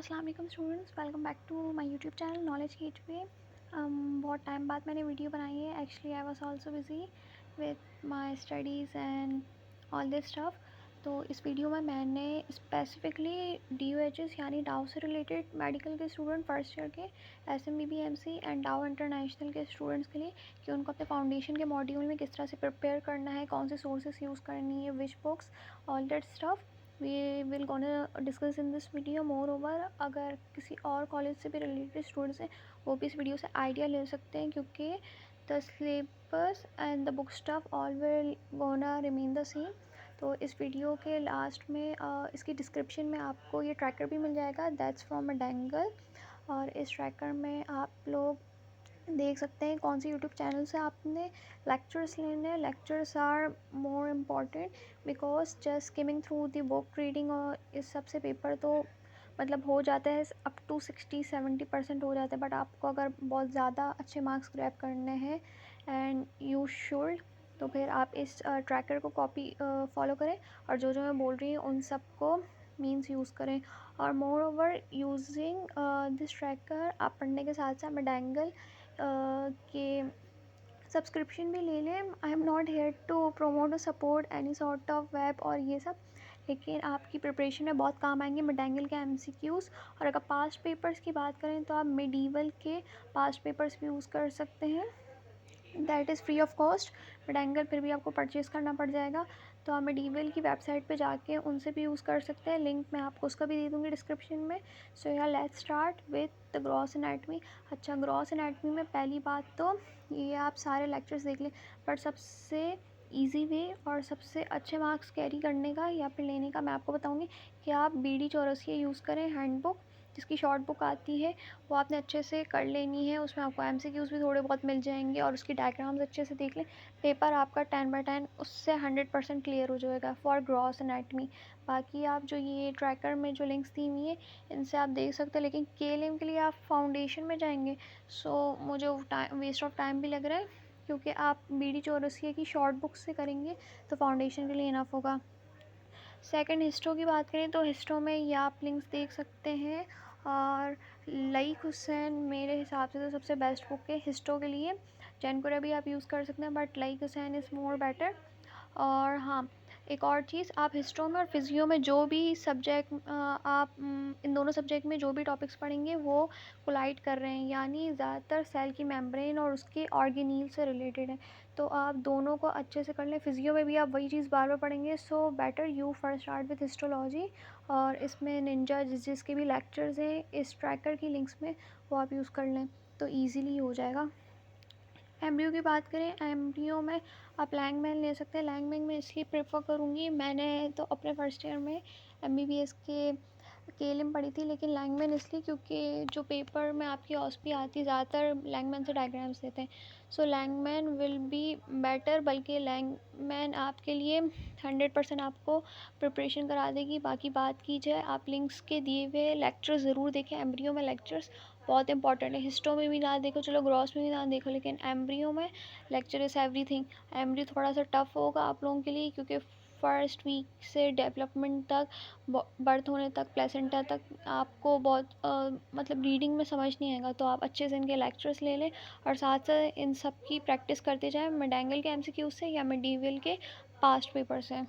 अस्सलाम वालेकुम students, welcome back to my YouTube channel Knowledge Gateway. बहुत टाइम बाद मैंने वीडियो बनाई है। Actually I was also busy with my studies and all this stuff. तो इस वीडियो में मैंने स्पेसिफिकली DOHS यानी डाउ से रिलेटेड मेडिकल के स्टूडेंट फर्स्ट ईयर के, SMBBMC एंड डाउ इंटरनेशनल के स्टूडेंट्स के लिए कि उनको अपने फाउंडेशन के मॉड्यूल में किस तरह से प्रिपेयर करना है, कौन से सोर्सेज यूज़ करनी है, which books, all that stuff we will gonna discuss in this video. Moreover अगर किसी और कॉलेज से भी रिलेटेड स्टूडेंट्स हैं वो भी इस वीडियो से आइडिया ले सकते हैं, क्योंकि the syllabus and the book stuff all will gonna remain the same. तो इस वीडियो के लास्ट में इसकी डिस्क्रिप्शन में आपको ये ट्रैकर भी मिल जाएगा, दैट्स फ्रॉम अ डेंगल। और इस ट्रैकर में आप लोग देख सकते हैं कौन सी यूट्यूब चैनल से आपने लेक्चर्स लेने हैं। Lectures are more important because just skimming through the book reading और इस सब से पेपर तो मतलब हो जाता है अप टू 60-70% हो जाता है। बट आपको अगर बहुत ज़्यादा अच्छे मार्क्स ग्रैब करने हैं एंड यू शुड, तो फिर आप इस ट्रैकर को कॉपी फॉलो करें और जो जो मैं बोल रही हूँ उन सब को मीन्स यूज़ करें। और more over using this tracker आप पढ़ने के साथ साथ मेडेंगल के सब्सक्रिप्शन भी ले लें। I am not here to promote or support any sort of web और ये सब, लेकिन आपकी प्रिपरेशन में बहुत काम आएंगे मेडेंगल के MCQs। और अगर पास्ट पेपर्स की बात करें तो आप मेडीवल के पास्ट पेपर्स भी यूज़ कर सकते हैं, that is free of cost. But angle फिर भी आपको परचेज़ करना पड़ जाएगा, तो आप मेडीवल की वेबसाइट पे जाके उनसे भी यूज़ कर सकते हैं। लिंक मैं आपको उसका भी दे दूँगी डिस्क्रिप्शन में। सो या let's start with the gross anatomy. अच्छा, ग्रॉस एनाटमी में पहली बात तो ये आप सारे लेक्चर्स देख लें, बट सबसे ईजी वे और सबसे अच्छे मार्क्स कैरी करने का या फिर लेने का मैं आपको बताऊँगी कि आप BD चौरसिया यूज़ करें हैंडबुक, जिसकी शॉर्ट बुक आती है वो आपने अच्छे से कर लेनी है। उसमें आपको MCQs भी थोड़े बहुत मिल जाएंगे और उसकी डायग्राम्स अच्छे से देख लें। पेपर आपका 10/10 उससे 100% क्लियर हो जाएगा फॉर ग्रॉस एनाटमी। बाकी आप जो ये ट्रैकर में जो लिंक्स दी हुई है इनसे आप देख सकते हैं, लेकिन KLM के लिए आप फाउंडेशन में जाएंगे सो मुझे टाइम वेस्ट ऑफ टाइम भी लग रहा है, क्योंकि आप BD चौरसिया की शॉर्ट बुक से करेंगे तो फाउंडेशन के लिए इनफ होगा। सेकंड, हिस्ट्रो की बात करें तो हिस्ट्रो में ये आप लिंक्स देख सकते हैं। और लईक हुसैन मेरे हिसाब से तो सबसे बेस्ट बुक है हिस्ट्रो के लिए। जैनपुरा भी आप यूज़ कर सकते हैं, but Laeeq Hussain is more better. और हाँ, एक और चीज़, आप हिस्ट्रो में और फिजियो में जो भी सब्जेक्ट आप इन दोनों सब्जेक्ट में जो भी टॉपिक्स पढ़ेंगे वो कोलाइड कर रहे हैं, यानी ज़्यादातर सेल की मेम्ब्रेन और उसके ऑर्गेनील से रिलेटेड है। तो आप दोनों को अच्छे से कर लें। फिजियो में भी आप वही चीज़ बार बार पढ़ेंगे, so better you first start with histology. और इसमें निंजा जिसके भी लेक्चर्स हैं इस ट्रैकर की लिंक्स में वो आप यूज़ कर लें तो ईज़िली हो जाएगा। एमब्रियो की बात करें, एमब्रियो में आप लैंगमैन ले सकते हैं। लैंगमैन में इसलिए प्रेफर करूँगी, मैंने तो अपने फर्स्ट ईयर में MBBS के KLM पढ़ी थी, लेकिन लैंगमैन इसलिए क्योंकि जो पेपर में आपकी OSPI आती है ज़्यादातर लैंगमैन से डायग्राम्स देते हैं, सो लैंगमैन विल बी बेटर। बल्कि लैंगमैन आपके लिए 100% आपको प्रिपरेशन करा देगी। बाकी बात की जाए, आप लिंक्स के दिए हुए लेक्चर ज़रूर देखें। एमब्रियो में लेक्चर्स बहुत इंपॉर्टेंट है। हिस्टो में भी ना देखो, चलो ग्रॉस में भी ना देखो, लेकिन एम्ब्रियो में लेक्चर इज़ एवरीथिंग। एम्ब्रियो थोड़ा सा टफ होगा आप लोगों के लिए, क्योंकि फर्स्ट वीक से डेवलपमेंट तक, बर्थ होने तक, प्लेसेंटा तक आपको बहुत मतलब रीडिंग में समझ नहीं आएगा। तो आप अच्छे से इनके लेक्चर्स ले लें और साथ साथ इन सब की प्रैक्टिस करते जाएँ, मेडेंगल के MCQ से या मेडीवल के पास्ट पेपर से।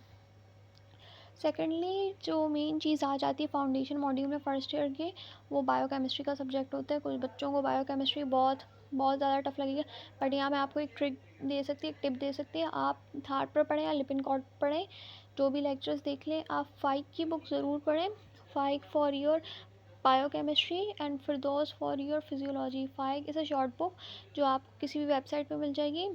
सेकेंडली, जो मेन चीज़ आ जाती है फाउंडेशन मॉड्यूल में फ़र्स्ट ईयर के, वो बायोकेमिस्ट्री का सब्जेक्ट होता है। कुछ बच्चों को बायोकेमिस्ट्री बहुत बहुत ज़्यादा टफ लगेगा, बट यहाँ मैं आपको एक ट्रिक दे सकती है, एक टिप दे सकती है। आप थार्ड पर पढ़ें या लिपिनकॉर्ड पढ़ें, जो भी लेक्चर्स देख लें, आप फाइक की बुक ज़रूर पढ़ें। Faiq for your biochemistry and Firdaus for your physiology. Faiq is a short book जो आपको किसी भी वेबसाइट पर मिल जाएगी।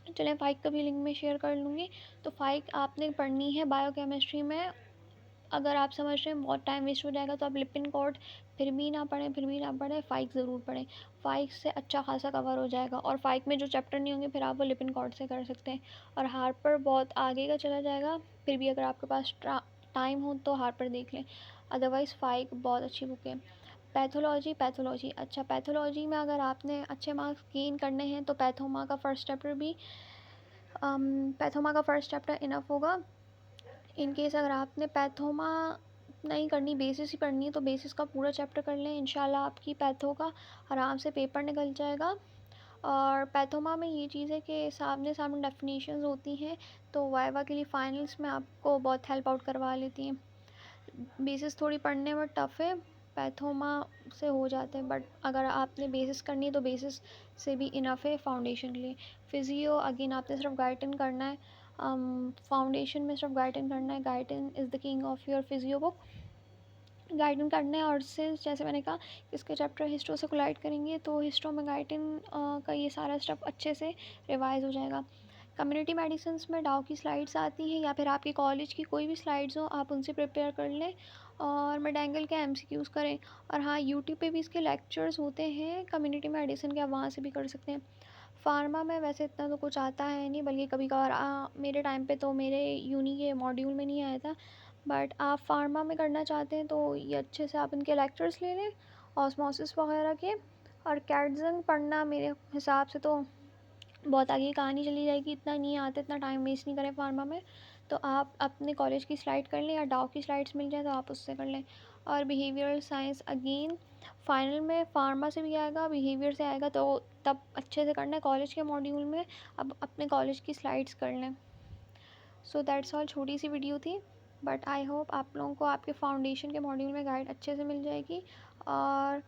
चलें, फाइक का भी लिंक में शेयर कर लूँगी। तो फाइक आपने पढ़नी है बायोकेमिस्ट्री में। अगर आप समझ रहे हैं बहुत टाइम वेस्ट हो जाएगा तो आप लिपिनकॉर्ड फिर भी ना पढ़ें, फाइक ज़रूर पढ़ें। फाइक से अच्छा खासा कवर हो जाएगा, और फाइक में जो चैप्टर नहीं होंगे फिर आप वो लिपिनकॉर्ड से कर सकते हैं। और हार्पर बहुत आगे का चला जाएगा, फिर भी अगर आपके पास टाइम हो तो हार्पर देख लें, अदरवाइज़ फाइक बहुत अच्छी बुक है। पैथोलॉजी, अच्छा पैथोलॉजी में अगर आपने अच्छे मार्क्स गेन करने हैं तो पैथोमा का फ़र्स्ट चैप्टर इनफ होगा। इन केस अगर आपने पैथोमा नहीं करनी, बेसिस ही पढ़नी है तो बेसिस का पूरा चैप्टर कर लें, इंशाल्लाह आपकी पैथो का आराम से पेपर निकल जाएगा। और पैथोमा में ये चीज़ है कि सामने सामने डेफिनेशंस होती हैं, तो वाइवा के लिए फाइनल्स में आपको बहुत हेल्प आउट करवा लेती हैं। बेसिस थोड़ी पढ़ने में टफ़ है, पैथोमा से हो जाते हैं, बट अगर आपने बेसिस करनी है तो बेसिस से भी इनफ है फाउंडेशन के लिए। फिज़ियो अगेन आपने सिर्फ गाइडन करना है, फाउंडेशन में सिर्फ गाइडन करना है। Guyton is the king of your physio book. Guyton करना है, और से जैसे मैंने कहा इसके चैप्टर हिस्ट्रो से कोलाइड करेंगे तो हिस्ट्रो में गाइडन का ये सारा स्टफ अच्छे से रिवाइज हो जाएगा। कम्युनिटी मेडिसिन में डाउ की स्लाइड्स आती हैं, या फिर आपके कॉलेज की कोई भी स्लाइड्स हो आप उनसे प्रिपेयर कर लें और मेडेंगल के एमसीक्यूज़ करें। और हाँ, यूट्यूब पे भी इसके लेक्चर्स होते हैं कम्युनिटी मेडिसिन के, आप वहाँ से भी कर सकते हैं। फार्मा में वैसे इतना तो कुछ आता है नहीं, बल्कि कभी कभार मेरे टाइम पे तो मेरे यूनी के मॉड्यूल में नहीं आया था, बट आप फार्मा में करना चाहते हैं तो ये अच्छे से आप इनके लेक्चर्स ले लें ऑस्मोसिस वगैरह के। और कैटजन पढ़ना मेरे हिसाब से तो बहुत आगे की कहानी चली जाएगी, इतना नहीं आता, इतना टाइम वेस्ट नहीं करें फार्मा में। तो आप अपने कॉलेज की स्लाइड कर लें, या डाउ की स्लाइड्स मिल जाए तो आप उससे कर लें। और बिहेवियरल साइंस अगेन फाइनल में फार्मा से भी आएगा, बिहेवियर से आएगा, तो तब अच्छे से करना है कॉलेज के मॉड्यूल में। अब अपने कॉलेज की स्लाइड्स कर लें। सो दैट्स ऑल, छोटी सी वीडियो थी, बट आई होप आप लोगों को आपके फाउंडेशन के मॉड्यूल में गाइड अच्छे से मिल जाएगी। और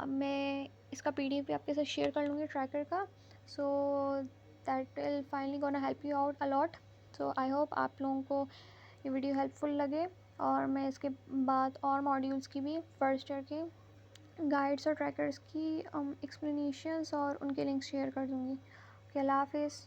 मैं इसका पीडीएफ भी आपके साथ शेयर कर लूँगी ट्रैकर का, so that will finally gonna help you out allot. So I hope आप लोगों को ये वीडियो हेल्पफुल लगे, और मैं इसके बाद और मॉड्यूल्स की भी फर्स्ट ईयर के गाइड्स और ट्रैकर्स की एक्सप्लेनेशंस और उनके लिंक्स शेयर कर दूँगी। ओके, अल्लाह हाफिज़।